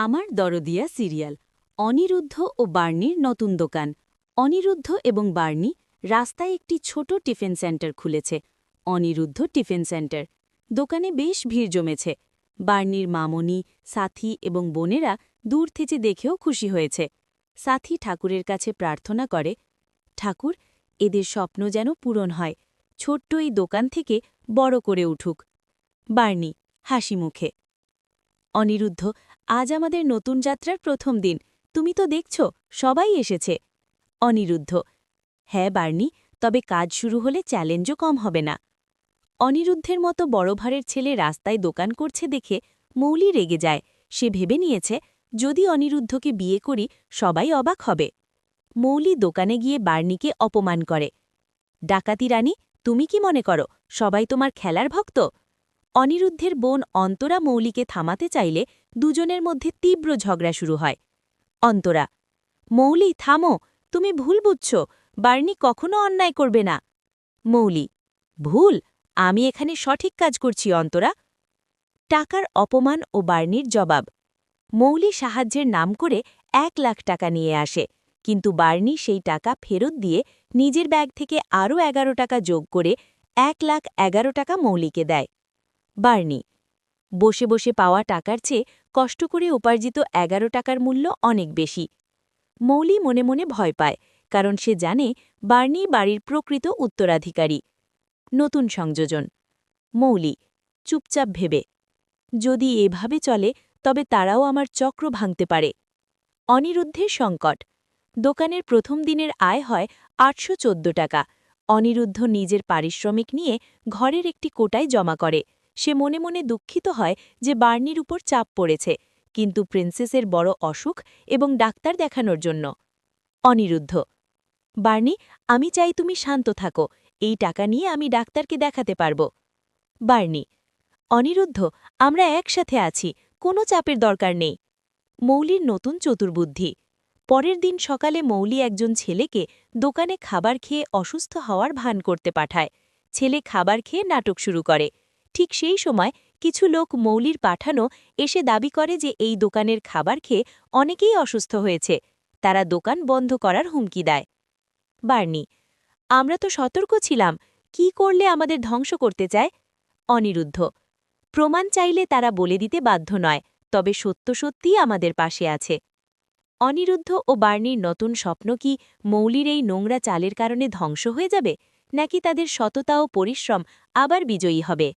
আমার দরদিয়া সিরিয়াল অনিরুদ্ধ ও বার্নির নতুন দোকান। অনিরুদ্ধ এবং বার্নি রাস্তায় একটি ছোট টিফিন সেন্টার খুলেছে। Aniruddha tiffin centre. দোকানে বেশ ভিড় জমেছে। বার্নির মামনি, সাথী এবং বোনেরা দূর থেকে দেখেও খুশি হয়েছে। সাথী ঠাকুরের কাছে প্রার্থনা করে, ঠাকুর, এদের স্বপ্ন যেন পূরণ হয়, ছোট্ট এই দোকান থেকে বড় করে উঠুক। বার্নি হাসি মুখে। অনিরুদ্ধ, আজ আমাদের নতুন যাত্রার প্রথম দিন, তুমি তো দেখছ সবাই এসেছে। অনিরুদ্ধ, হ্যাঁ বার্নি, তবে কাজ শুরু হলে চ্যালেঞ্জও কম হবে না। অনিরুদ্ধের মতো বড় ভারের ছেলে রাস্তায় দোকান করছে দেখে মৌলি রেগে যায়। সে ভেবে নিয়েছে, যদি অনিরুদ্ধকে বিয়ে করি সবাই অবাক হবে। মৌলি দোকানে গিয়ে বার্নিকে অপমান করে। ডাকাতি রানী, তুমি কি মনে করো সবাই তোমার খেলার ভক্ত? অনিরুদ্ধের বোন অন্তরা মৌলিকে থামাতে চাইলে দুজনের মধ্যে তীব্র ঝগড়া শুরু হয়। অন্তরা, মৌলি থামো, তুমি ভুল বুঝছ, বার্নি কখনো অন্যায় করবে না। মৌলি, ভুল? আমি এখানে সঠিক কাজ করছি অন্তরা। টাকার অপমান ও বার্নির জবাব। মৌলি সাহায্যের নাম করে 1,00,000 টাকা নিয়ে আসে, কিন্তু বার্নি সেই টাকা ফেরত দিয়ে নিজের ব্যাগ থেকে আরও 11 টাকা যোগ করে 1,11,000 টাকা মৌলিকে দেয়। বার্নি, বসে বসে পাওয়া টাকার চেয়ে কষ্ট করে উপার্জিত 11 টাকার মূল্য অনেক বেশি। মৌলি মনে মনে ভয় পায়, কারণ সে জানে বার্নি বাড়ির প্রকৃত উত্তরাধিকারী। নতুন সংযোজন। মৌলি চুপচাপ ভেবে, যদি এভাবে চলে তবে তারাও আমার চক্র ভাঙতে পারে। অনিরুদ্ধের সংকট। দোকানের প্রথম দিনের আয় হয় 814 টাকা। অনিরুদ্ধ নিজের পারিশ্রমিক নিয়ে ঘরের একটি কোটায় জমা করে। সে মনে মনে দুঃখিত হয় যে বার্নির উপর চাপ পড়েছে, কিন্তু প্রিন্সেসের বড় অসুখ এবং ডাক্তার দেখানোর জন্য। অনিরুদ্ধ, বার্নি, আমি চাই তুমি শান্ত থাকো, এই টাকা নিয়ে আমি ডাক্তারকে দেখাতে পারব। বার্নি, অনিরুদ্ধ, আমরা একসাথে আছি, কোনো চাপের দরকার নেই। মৌলির নতুন চতুর্বুদ্ধি। পরের দিন সকালে মৌলি একজন ছেলেকে দোকানে খাবার খেয়ে অসুস্থ হওয়ার ভান করতে পাঠায়। ছেলে খাবার খেয়ে নাটক শুরু করে। ঠিক সেই সময় কিছু লোক মৌলির পাঠানো এসে দাবি করে যে এই দোকানের খাবার খেয়ে অনেকেই অসুস্থ হয়েছে। তারা দোকান বন্ধ করার হুমকি দেয়। বার্নি, আমরা তো সতর্ক ছিলাম, কি করলে আমাদের ধ্বংস করতে চায়? অনিরুদ্ধ, প্রমাণ চাইলে তারা বলে দিতে বাধ্য নয়, তবে সত্য সত্যিই আমাদের পাশে আছে। অনিরুদ্ধ ও বার্নির নতুন স্বপ্ন কি মৌলির এই নোংরা চালের কারণে ধ্বংস হয়ে যাবে, নাকি তাদের সততা ও পরিশ্রম আবার বিজয়ী হবে?